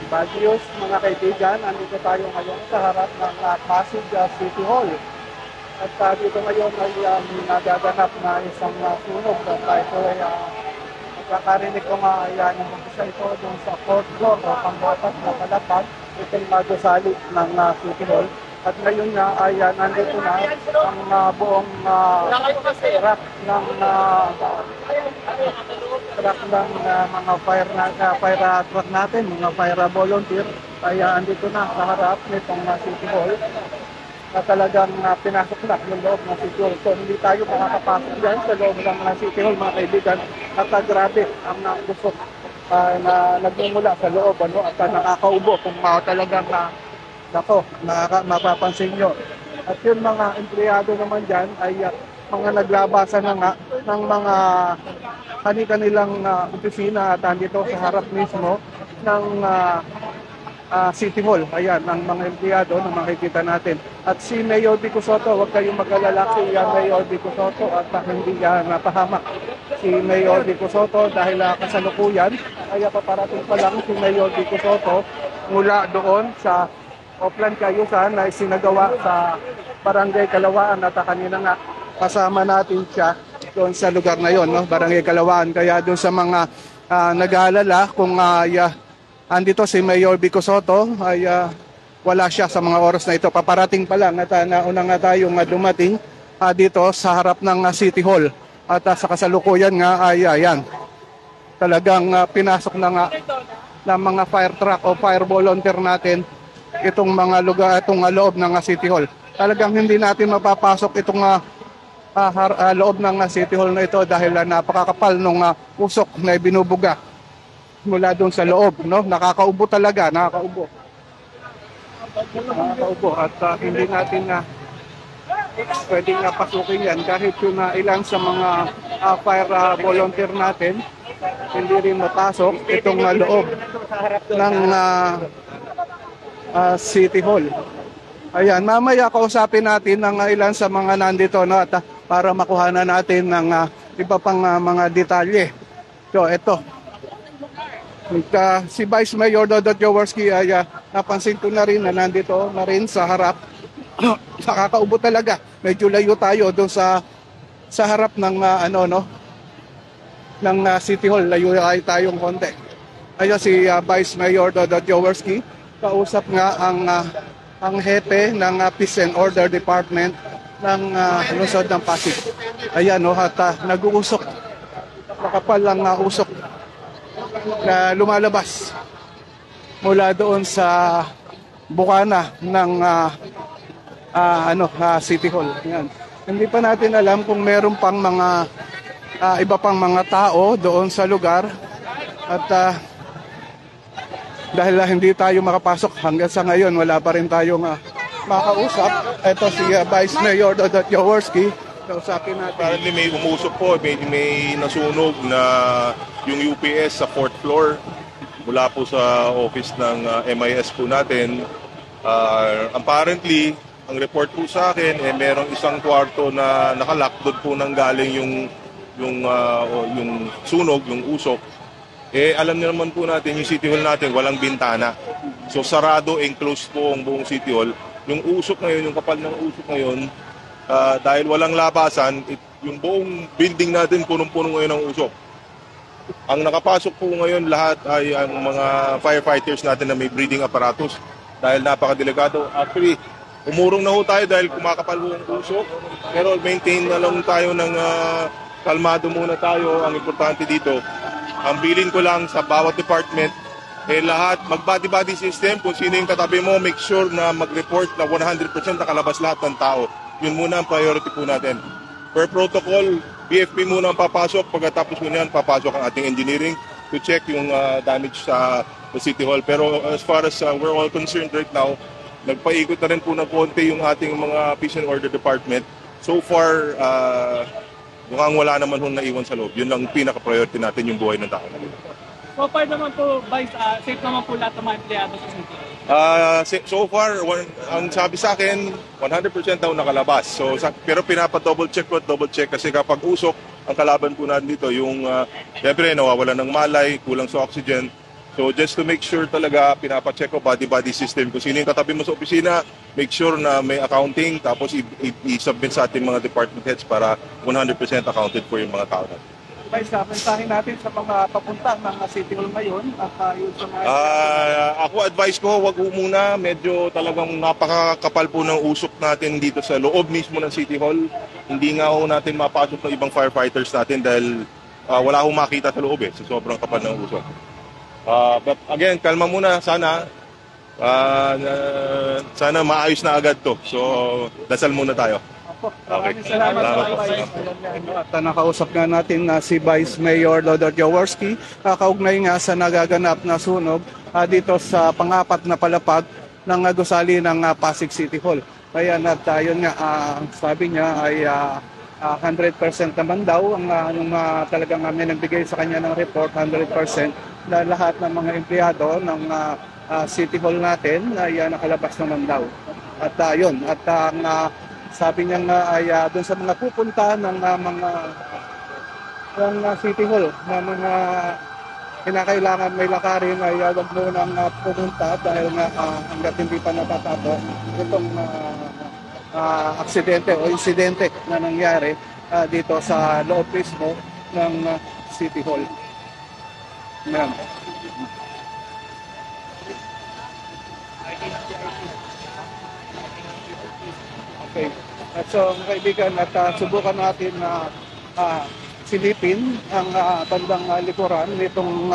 Bagyos, mga kaibigan, nandito tayo ngayon sa harap ng Pasig City Hall. At dito ngayon ay nagaganap na isang sunog. At ito ay nakakarinig ko nga yan yung isa ito dun sa 4th floor o pangbatas na palapag. Itong magusali ng City Hall. At ngayon nga ay nandito na ang buong truck ng mga fire truck natin, mga fire volunteer, ay andito na sa harap nitong City Hall na talagang pinasok na yung loob ng City Hall. So hindi tayo makakapasok dyan sa loob ng City Hall, mga kaibigan. At grabe ang nakusok na nagmumula sa loob, at nakakaubo kung talagang mapapansin nyo. At yung mga empleyado naman dyan ay mga naglabasan na nga ng mga kanilang opisina at andito sa harap mismo ng City Hall. Ayan, ang mga empleyado na makikita natin. At si Mayor Vico Sotto, huwag kayong mag-alala, si Mayor Vico Sotto at hindi napahamak. Si Mayor Vico Sotto dahil kasalukuyan ay paparating pa lang si Mayor Vico Sotto mula doon sa Oplan Cayusan na isinagawa sa Barangay Kalawaan at kanina nga kasama natin siya doon sa lugar na yon, Barangay Kalawaan. Kaya doon sa mga nag-aalala kung andito si Mayor Vico Sotto ay wala siya sa mga oras na ito. Paparating pa lang at nauna nga tayong dumating dito sa harap ng City Hall. At sa kasalukuyan nga ay ayan, talagang pinasok na nga ng mga fire truck o fire volunteer natin itong mga lugar, itong loob ng City Hall. Talagang hindi natin mapapasok itong loob ng City Hall na ito dahil napakakapal ng usok na binubuga mula doon sa loob, Nakakaubo talaga, nakakaubo. At hindi natin pwedeng pasukin yan kahit yung ilan sa mga fire volunteer natin hindi rin mapasok itong loob ng City Hall. Ayan, mamaya kausapin natin ng ilan sa mga nandito at para makuha na natin ng iba pang mga detalye. So, ito. Si Vice Mayor Dodot Jaworski ay napansin ko na rin na nandito na rin sa harap. Nakakaubo talaga. Medyo layo tayo doon sa harap ng ng City Hall. Layo tayong konti. Ayun si Vice Mayor Dodot Jaworski. Kausap nga ang hepe ng Peace and Order Department ng lungsod ng Pasig. Ayan, at nag-uusok. Makapal lang usok na lumalabas mula doon sa bukana ng City Hall. Ayan. Hindi pa natin alam kung meron pang mga iba pang mga tao doon sa lugar at dahil hindi tayo makapasok hanggang sa ngayon, wala pa rin tayong makausap. Ito si Vice Mayor Dodot Jaworski. Kausapin natin. Apparently may umusok po, may nasunog na yung UPS sa 4th floor mula po sa office ng MIS po natin. Apparently, ang report po sa akin, merong isang kwarto na nakalock, doon po nang galing yung sunog, yung usok. Alam niyo naman po natin, yung City Hall natin, walang bintana. So, sarado, enclosed po ang buong City Hall. Yung usok ngayon, yung kapal ng usok ngayon, dahil walang labasan, yung buong building natin, punong-puno ngayon ng usok. Ang nakapasok po ngayon lahat ay ang mga firefighters natin na may breathing apparatus dahil napakadelikado. Actually, umurong na ho tayo dahil kumakapal po ang usok. Pero maintain na lang tayo ng kalmado muna tayo. Ang importante dito, ang bilin ko lang sa bawat department, lahat, mag-body-body system, kung sino yung katabi mo, make sure na mag-report na 100% nakalabas lahat ng tao. Yun muna ang priority po natin. Per protocol, BFP muna ang papasok, pagkatapos muna yan, papasok ang ating engineering to check yung damage sa City Hall. Pero as far as we're all concerned right now, nagpaikot na rin po ng konti yung ating mga Peace and Order Department. So far, mukhang wala naman hong naiwan sa loob. Yun lang pinaka-priority natin, yung buhay ng tao. So far naman po, Vice, safe naman po lahat ng mga empleyado sa City? So far, ang sabi sa akin, 100% daw nakalabas. So, pero pinapa-double check kasi kapag usok, ang kalaban po natin dito, yung siyempre nawawala ng malay, kulang sa oxygen. So So just to make sure talaga, pinapacheck ko body system. Kung sino yung katabi mo sa opisina, make sure na may accounting, tapos i-submit sa ating mga department heads para 100% accounted for yung mga tao natin. Vice, mensahe natin sa mga papunta ng City Hall ngayon at yun sa mga... Ako advice ko, wag ho muna. Medyo talagang napakakapal po ng usok natin dito sa loob mismo ng City Hall. Hindi nga ho natin mapasok ng ibang firefighters natin dahil wala ho makita sa loob sa sobrang kapal ng usok. But again, kalma muna. Sana maayos na agad to. So, dasal muna tayo. Maraming salamat po, Vice. At nakausap nga natin na si Vice Mayor Lodor Jaworski, kaugnay nga sa nagaganap na sunog dito sa pangapat na palapag ng gusali ng Pasig City Hall. Kaya yun nga, sabi niya ay 100% naman daw ang talagang may nagbigay sa kanya ng report, 100% na lahat ng mga empleyado ng City Hall natin ay nakalabas naman daw. At yun, at sabi niya nga ay doon sa mga pupunta ng City Hall na mga kinakailangan may lakarin ay wag mo nang pumunta dahil nga hanggat hindi pa natatapos itong aksidente o insidente na nangyari dito sa loob mismo ng City Hall. Ayan. Okay. So, mga kaibigan, at subukan natin na silipin ang bandang likuran nitong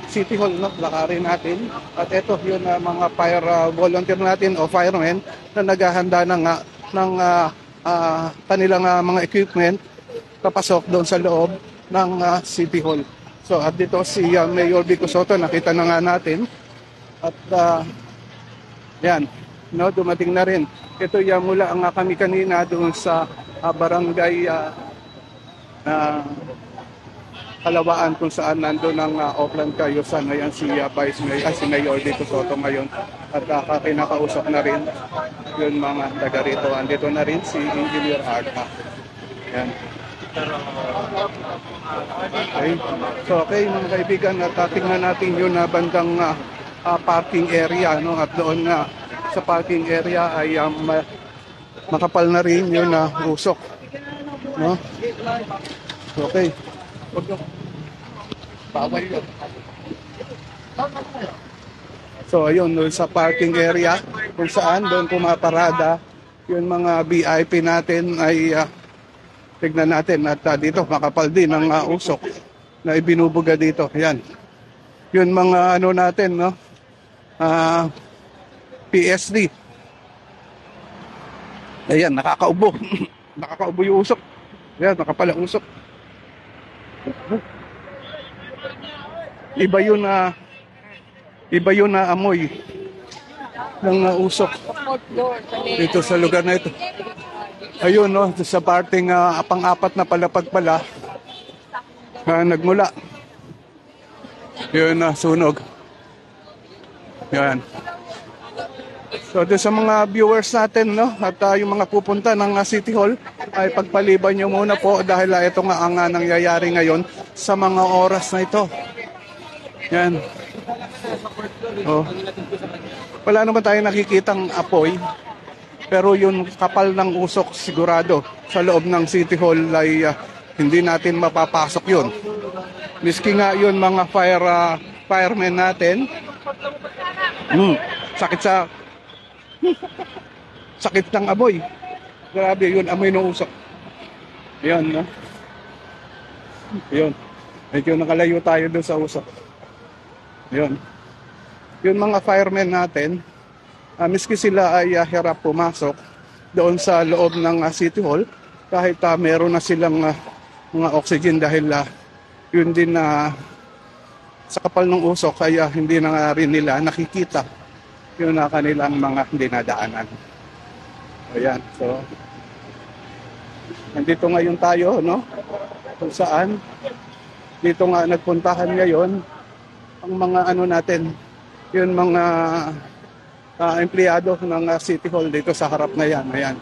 City Hall, no? Lakarin natin. At ito yun mga fire volunteer natin o firemen na naghahanda na nga ng kanilang mga equipment papasok doon sa loob ng City Hall. So, at dito si Mayor Vico Soto, nakita na nga natin. At yan, no, dumating na rin. Ito mula ang kami kanina doon sa barangay Kalawaan kung saan nandun ang Auckland Cayusan. Ayan si Vice Mayor, si Mayor Vico Soto ngayon. At kinakausap na rin yung mga taga rito. Andito na rin si Engineer Arta. Ayan. Okay. So okay mga kaibigan, at tingnan natin yun na bandang parking area, no? At doon sa parking area ay makapal na rin yun na usok, no? Okay. Bawal yun. So ayun, doon sa parking area kung saan doon pumaparada yung mga VIP natin ay tignan natin at dito makapal din ang usok na ibinubuga dito. Ayan. Yun mga ano natin, no? PSD. Ayan, nakakaubo. Nakakaubo yung usok. Ayan, nakapal ang usok. Iba yun na amoy ng usok dito sa lugar na ito. Ayun, no, sa parting pang-apat na palapag pala nagmula yun sunog. Yan. So doon sa mga viewers natin, no, at yung mga pupunta ng City Hall ay pagpaliban nyo muna po dahil ito nga ang nangyayari ngayon sa mga oras na ito. Yan. Oh. Wala naman tayo nakikitang apoy, pero yung kapal ng usok sigurado sa loob ng City Hall ay hindi natin mapapasok yun. Miski nga yun mga firemen natin, sakit ng amoy. Grabe yun, amoy ng usok. Yan, no? Yun. Medyo nakalayo tayo doon sa usok. Yun. Yung mga firemen natin, miski sila ay hirap pumasok doon sa loob ng City Hall kahit meron na silang mga oxygen dahil yun din sa kapal ng usok ay hindi na rin nila nakikita yun na kanilang mga dinadaanan. Ayan, so nandito ngayon tayo, no? Kung saan dito nga nagpuntahan ngayon ang mga ano natin, yun mga empleyado ng City Hall dito sa harap na yan. Ayan.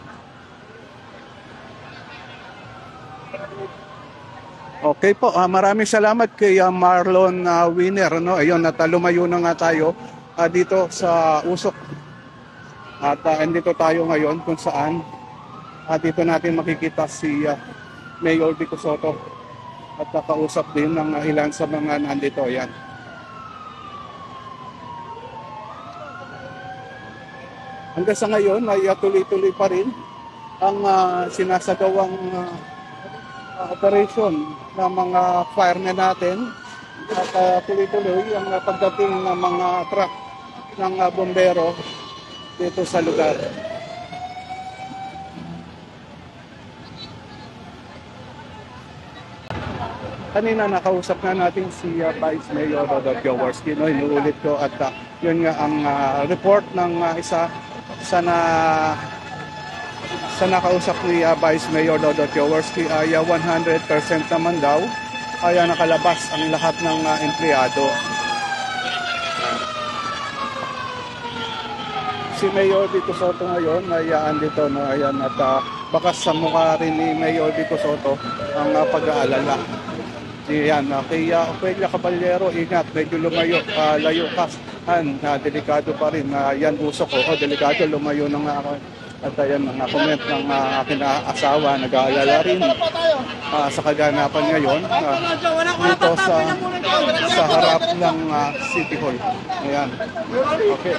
Okay po, maraming salamat kay Marlon Winner. No? Ayun, at lumayo na nga tayo dito sa Usok. At andito tayo ngayon kung saan dito natin makikita si Mayor Vico Soto at nakausap din ng ilan sa mga nandito. Yan. Hanggang sa ngayon ay tuloy-tuloy pa rin ang sinasagawang operation ng mga firemen natin at tuloy-tuloy ang pagdating ng mga truck ng bombero dito sa lugar. Kanina nakausap na natin si Vice Mayor Rodolfo Jaworski, no? Inuulit ko at yun nga ang report ng isa sa nakausap ni Vice Mayor Rodolfo Jaworski ay 100% naman daw ay nakalabas ang lahat ng empleyado. Si Mayor Vico Soto ngayon ay andito, no? Ayan, at bakas sa mukha rin ni Mayor Vico Soto ang pag-aalala. Yan, kaya Ophelia Caballero, ingat, medyo lumayo, layo ka, delikado pa rin. Yan, usok ko, delikado, lumayo na nga ako. At ayan, mga comment ng aking asawa, nag-aalala rin sa kaganapan ngayon dito sa harap ng City Hall. Ayan, okay.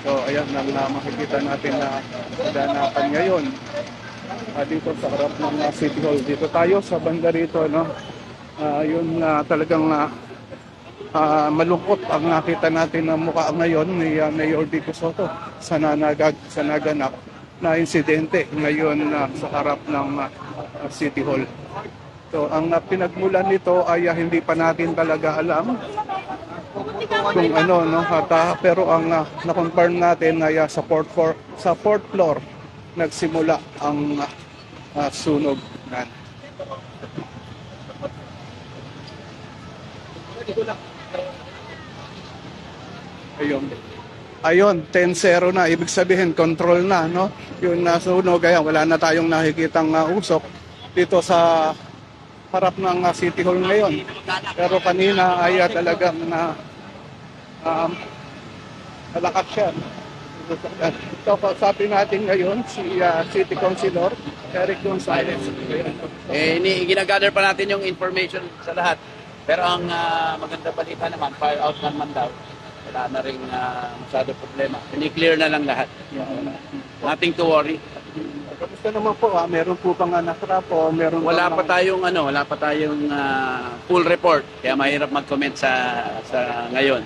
So, ayan, makikita natin na kaganapan ngayon. Dito sa harap ng City Hall. Dito tayo sa banda rito, no? Yun talagang malungkot ang nakita natin na mukha ngayon ni Mayor Vico Soto sa naganap na insidente ngayon sa harap ng City Hall. So ang pinagmulan nito ay hindi pa natin talaga alam kung ano, no? Pero ang na-confirm natin ay sa fourth floor nagsimula ang sunog. Ayun, 10-0 na. Ibig sabihin, control na, no? Yung nasunog, kaya wala na tayong nakikitang usok dito sa harap ng City Hall ngayon. Pero kanina ay talagang malakas siya. So, sabi natin ngayon si City Councilor Eric Gonzalez. Ginagather pa natin yung information sa lahat. Pero ang maganda balita naman, fire out naman daw. Wala na rin masyado problema. Clear na lang lahat. Nothing to worry. Kamusta naman po? Meron po bang nasrap o meron wala pa tayong full report. Kaya mahirap mag-comment sa ngayon.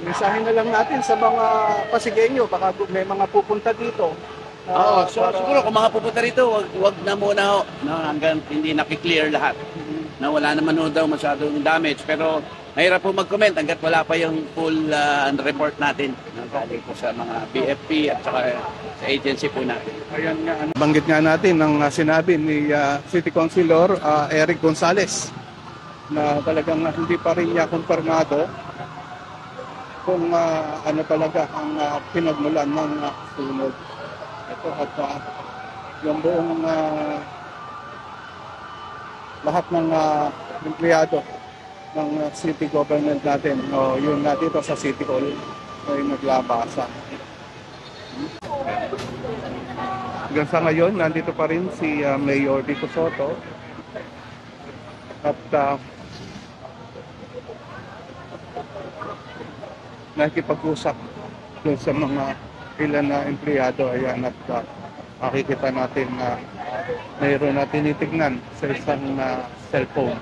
Mensahe na lang natin sa mga Pasigueño, baka may mga pupunta dito. Siguro kung mga pupunta rito, wag na muna ho, no, hanggang hindi nakiklear lahat. Na wala naman ho daw masyadong damage, pero mahirap po mag-comment hanggat wala pa yung full report natin. Galing po sa mga BFP at saka sa agency po natin. Ayan nga, banggit nga natin ang sinabi ni City Councilor Eric Gonzalez na talagang hindi pa rin niya kumpirmado kung ano talaga ang pinagmulan ng sunog. Ito at yung buong lahat ng empleyado ng city government natin, yun dito sa City Hall ay naglabasa. Hanggang sa ngayon, nandito pa rin si Mayor Vico Soto at nakikipag-usap doon sa mga ilan na empleyado. Ayan, at makikita natin na mayroon na tinitignan sa isang cellphone.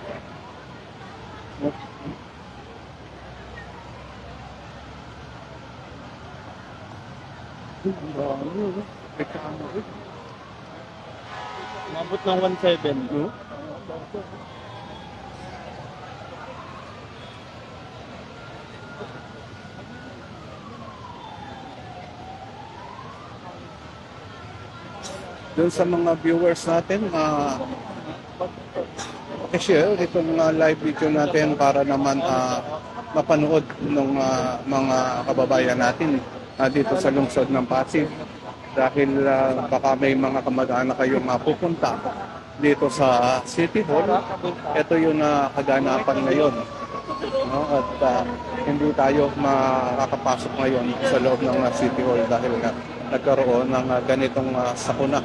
Umabot ng 1.7. No? Doon sa mga viewers natin, share itong live video natin para naman mapanood ng mga kababayan natin dito sa lungsod ng Pasig. dahil baka may mga kamag-anak kayong mapupunta dito sa City Hall. Ito yung kaganapan ngayon. No? At hindi tayo makakapasok ngayon sa loob ng City Hall dahil nagkaroon ng ganitong sakuna.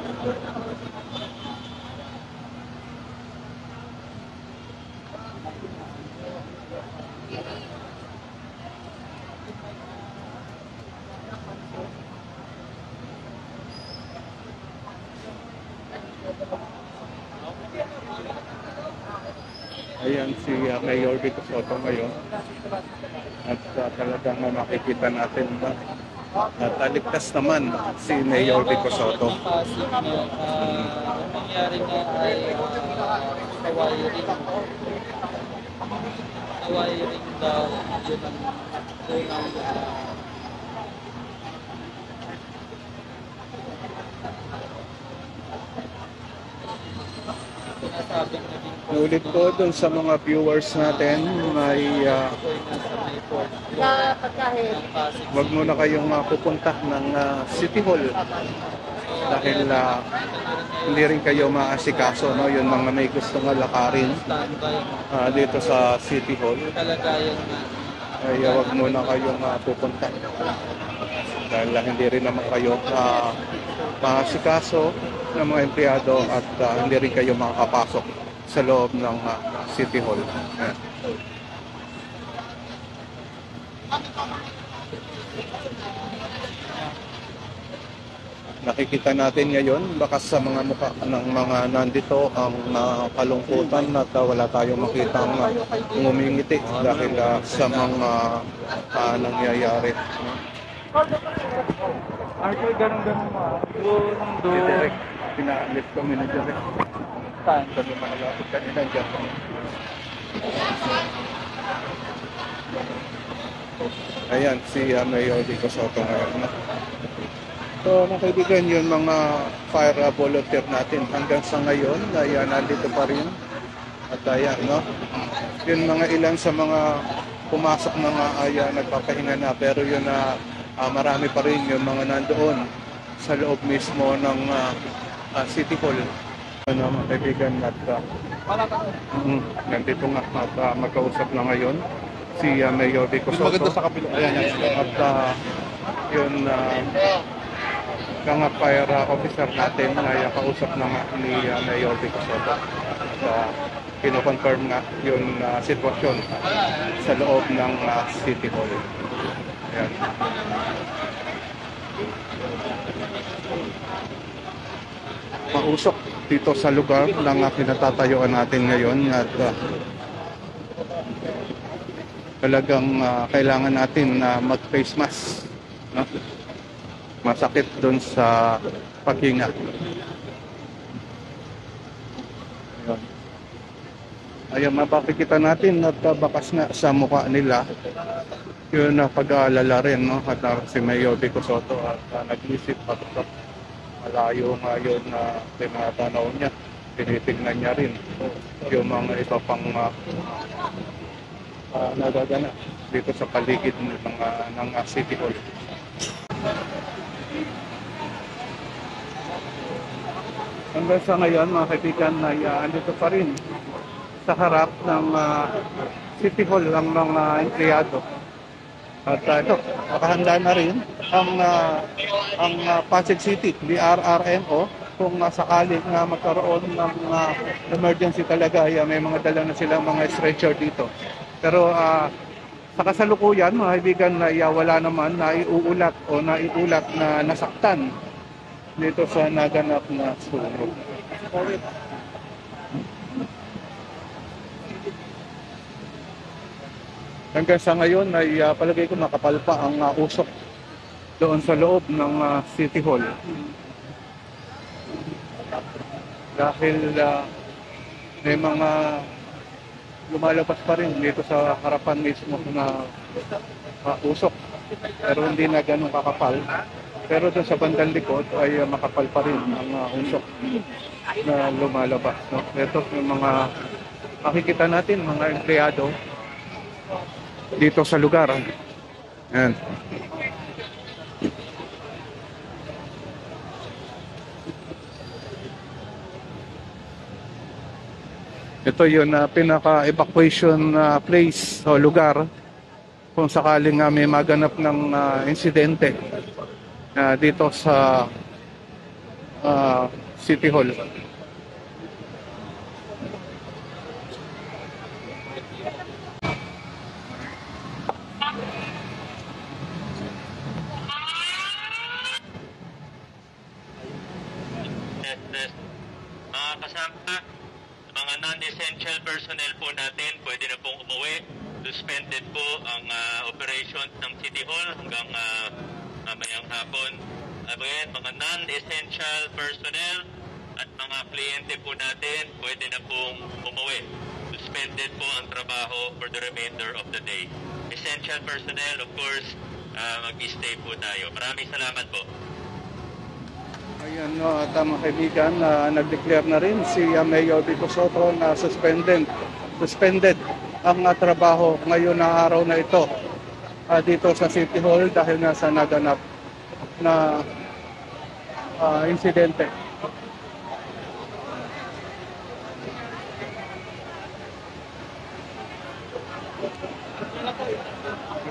Ayan si Mayor Vico Soto ngayon. At talagang makikita natin na ligtas naman si Mayor Vico Soto. Nangyari nga ay sa wiring. Sa wiring daw, yun ang unang sinasabing naging Ulit ko dun sa mga viewers natin, may wag muna kayong pupunta ng City Hall dahil hindi rin kayo maasikaso, no? Yung mga may gustong lakarin dito sa City Hall ay wag muna kayong pupunta dahil hindi rin naman kayo maasikaso ng mga empleyado at hindi rin kayo makakapasok sa loob ng City Hall. Ayan. Nakikita natin ngayon baka sa mga mukha ng mga nandito ang kalungkutan at wala tayong makitang ngumingiti dahil sa mga nangyayari. Arthur, ganun-ganun mo. Direct, pinaalis kami na direct. Saan? Kami malapit kanina dyan. Ayan, si Mayor Vico Soto ngayon. So, mga kaibigan, yun mga fire volunteer natin hanggang sa ngayon ay nandito pa rin. At ayan, no? Yun mga ilan sa mga pumasok na nga ay nagpapahinga na, pero yun marami pa rin yung mga nandoon sa loob mismo ng City Hall. Ano, mga kaibigan, at nandito nga at magkausap na ngayon si Mayor Vico Soto. Maganda sa kapila. At yun mga fire officer natin na kausap na nga ni Mayor Vico Soto. Kino-confirm nga yung sitwasyon sa loob ng City Hall. Ayan. Mausok dito sa lugar ng pinatatayuan natin ngayon at talagang kailangan natin na mag-face mask, no? Masakit doon sa paghinga. Ayan, mapapikita natin at bakas nga sa mukha nila yun na pag-aalala rin, no? At si Mayor Vico Soto at nag-isip at malayo ngayon na tinatanaw niya, tinitignan niya rin yung mga iba pang nagagana dito sa paligid ng City Hall. Hanggang sa ngayon, mga kaibigan, ay andito pa rin sa harap ng City Hall ang mga empleyado. At ito, nakahanda na rin ang Pasig City, DRRMO, kung sakaling magkaroon ng emergency talaga, ay may mga dala na silang mga stretcher dito. Pero sa kasalukuyan, mga kaibigan, ay wala naman naiuulat o naiulat na nasaktan dito sa naganap na sunog. Hanggang sa ngayon ay palagay ko makapal pa ang usok doon sa loob ng City Hall. Dahil may mga lumalabas pa rin dito sa harapan mismo na usok. Pero hindi na ganun kakapal. Pero doon sa bandang likod ay makapal pa rin ang usok na lumalabas. No? Ito yung mga makikita natin, mga empleyado dito sa lugar. Ayan. Ito yun na pinaka-evacuation place o lugar kung sakaling may maganap ng insidente dito sa City Hall. Yes. Mga kasama, mga non-essential personnel po natin, pwede na pong umuwi. Suspended po ang operations ng City Hall hanggang mamayang hapon. Again, mga non-essential personnel at mga kliyente po natin, pwede na pong umuwi. Suspended po ang trabaho for the remainder of the day. Essential personnel, of course, mag-stay po tayo. Maraming salamat po. Ayan, no, at mga kaibigan, nag-declare na rin si Mayor Vico Soto na suspended ang trabaho ngayon na araw na ito dito sa City Hall dahil nga sa naganap na insidente.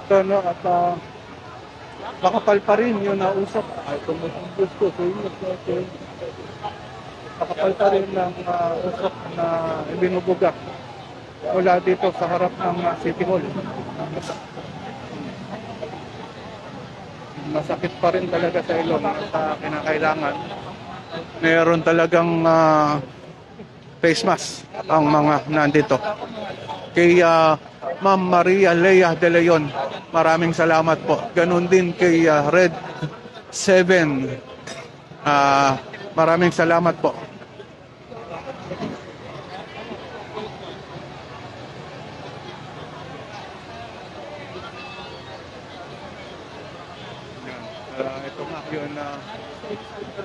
Ito, no, at makapal pa rin yung nausap. Ay, tumutumbos ko. Makapal pa rin ng usap na ibinubuga mula dito sa harap ng City Hall. Masakit pa rin talaga sa ilong at kinakailangan. Meron talagang face mask ang mga nandito. Kay Ma'am Maria Lea De Leon, maraming salamat po. Ganun din kay Red 7. Maraming salamat po. Ito nga yun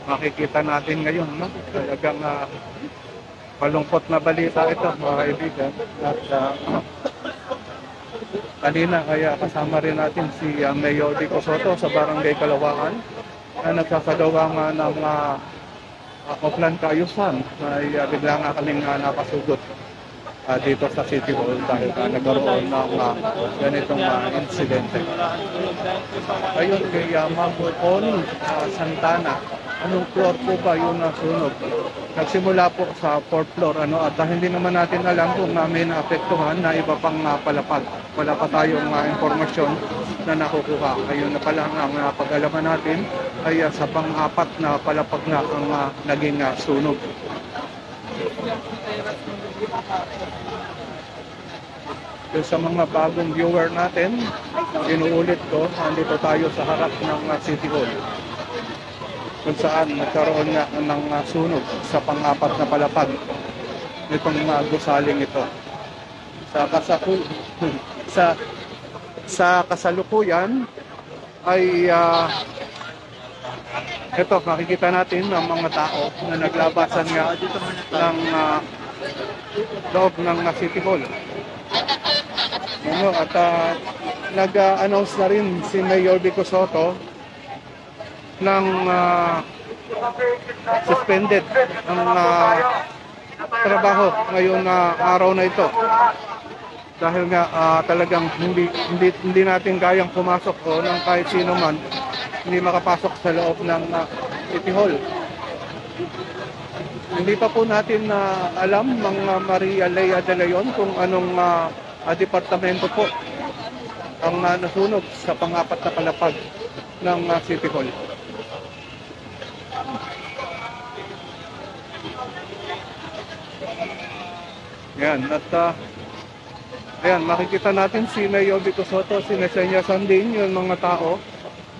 makikita natin ngayon, no? Talagang malungkot na balita ito, mga kaibigan. At kanina kaya kasama rin natin si Mayor Vico Soto sa Barangay Kalawaan na nagsasagawa nga ng offline kaayusan na bigla nga kaming napasugod dito sa City Hall dahil nagkaroon ng ganitong insidente. Ayun kay Ma'am Connie Santana, anong floor po ba yung nasunog? Nagsimula po sa 4th floor at hindi naman natin alam kung may naapektuhan na iba pang palapag. Wala pa tayong impormasyon na nakukuha. Ayun na pala ang pag-alaman natin ay sa pang-apat na palapag na ang naging sunog. So, sa mga bagong viewer natin, inuulit ko, nandito tayo sa harap ng City Hall kung saan nagkaroon nga ng sunog sa pang-apat na palapag nitong gusaling ito. Sa kasalukuyan ay ito, makikita natin ang mga tao na naglabasan nga ng loob ng City Hall. At nag-announce na rin si Mayor Vico Soto ng suspended ang trabaho ngayon na araw na ito. Dahil nga talagang hindi natin kayang pumasok o ng kahit sino man hindi makapasok sa loob ng City Hall. Hindi pa po natin alam, mga Maria Lea De Leon, kung anong departamento po ang nasunog sa pang-apat na palapag ng City Hall. Yan, at ayan, makikita natin si Mayor Vico Soto, sinesenyasan din yung mga tao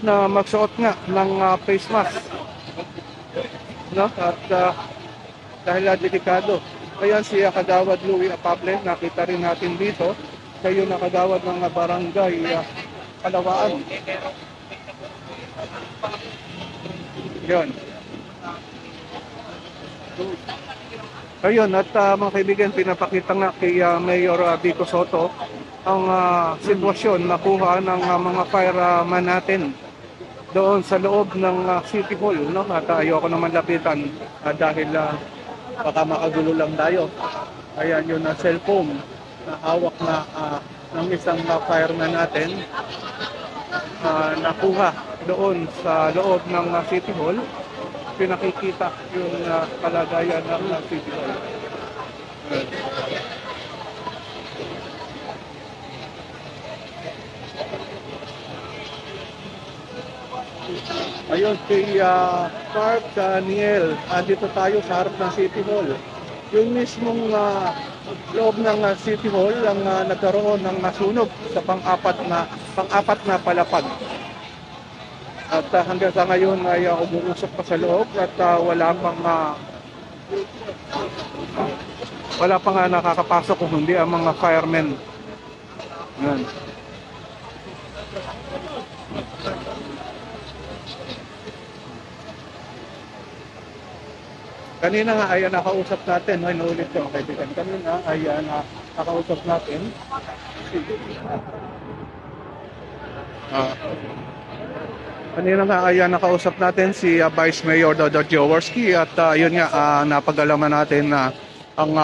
na magsuot nga ng face mask. No? At dahil delikado. Ayan si Kagawad Louie Apable, nakita rin natin dito. Kayo na kagawad ng barangay Kalawaan. Yun. Ayun, at mga kaibigan, pinapakita nga kay Mayor Vico Soto ang sitwasyon na kuha ng mga fireman natin doon sa loob ng City Hall, no? At ayoko naman lapitan dahil baka makagulo lang tayo. Ayan yung cellphone na hawak na ng isang fireman natin. Nakuha doon sa loob ng City Hall. Pinakikita yung kalagayan ng City Hall. Ayun, si Mark Daniel. Andito tayo sa harap ng City Hall. Yung mismong loob ng City Hall ang nagkaroon ng sunog sa pang-apat na palapag. At hanggang sa ngayon ay umuusok pa sa loob at wala pa nga nakakapasok kung hindi ang mga firemen. Yan. Kanina nga ay nakausap natin, inuulit ko mga kaibigan. Kanina ay nakausap natin. Kanina nga ay nakausap natin si Vice Mayor Dodo Jaworski at yun nga napag-alaman natin na ang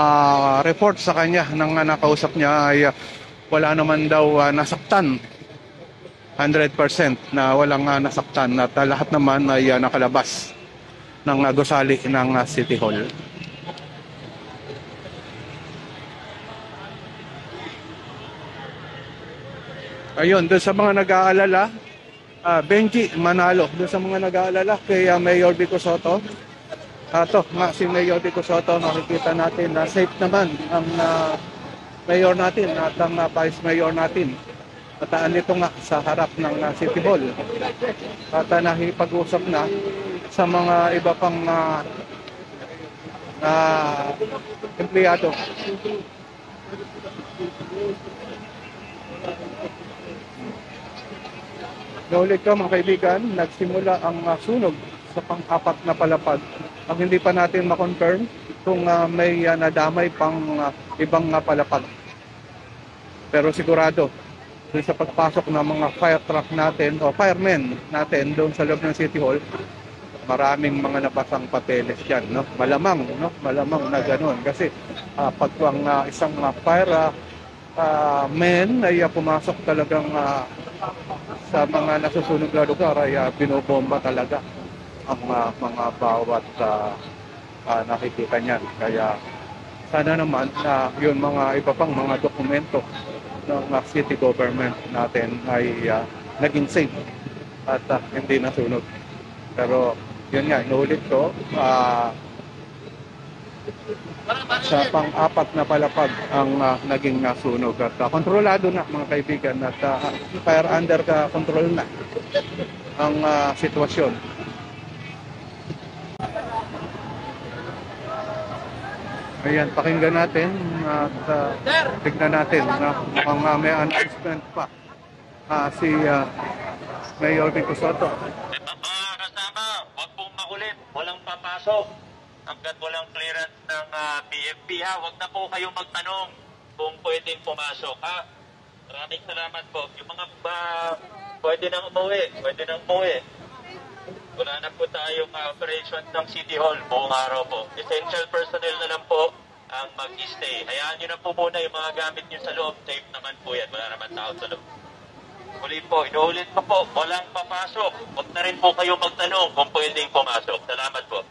report sa kanya ng nakausap niya ay wala naman daw nasaktan. 100% na walang nasaktan at lahat naman ay nakalabas ng gusali ng City Hall. Ayun, doon sa mga nag-aalala, Benji Manalo, doon sa mga nag-aalala kay Mayor Vico Sotto. Si Mayor Vico Sotto, nakikita natin na safe naman ang mayor natin at ang vice mayor natin. At andito nga sa harap ng City Hall. At nakipag-usap na sa mga iba pang empleyado. Naulit ko mga kaibigan, nagsimula ang sunog sa pang-apat na palapag. Ang hindi pa natin ma-confirm kung may nadamay pang ibang palapag. Pero sigurado, sa pagpasok ng mga fire truck natin o firemen natin doon sa loob ng City Hall, maraming mga nabasang papeles yan, no? Malamang na ganoon kasi pag ang isang men ay pumasok talagang sa mga nasusunog na lugar ay binobomba talaga ang mga bawat nakikita niyan. Kaya sana naman na yun mga iba pang mga dokumento ng city government natin ay naging safe at hindi nasunog. Pero yun nga, inuulit ko, sa pang-apat na palapag ang naging nasunog at kontrolado na mga kaibigan at fire under control na ang sitwasyon. Ayan, pakinggan natin at tignan natin na mukhang may announcement pa si Mayor Vico Sotto. Mga kasama, huwag pong makulit. Walang papasok. Hanggat walang clearance ng PFP ha. Huwag na po kayong magtanong kung pwedeng pumasok ha. Maraming salamat po. Yung mga pwede nang umuwi. Wala na po tayong operation ng City Hall buong araw po. Essential personnel na lang po ang mag-stay. Hayaan nyo na po muna yung mga gamit nyo sa loob. Safe naman po yan. Wala naman tao sa loob. Muli po, inuulit pa po, walang papasok. Huwag na rin po kayo magtanong kung pwedeng pumasok. Salamat po.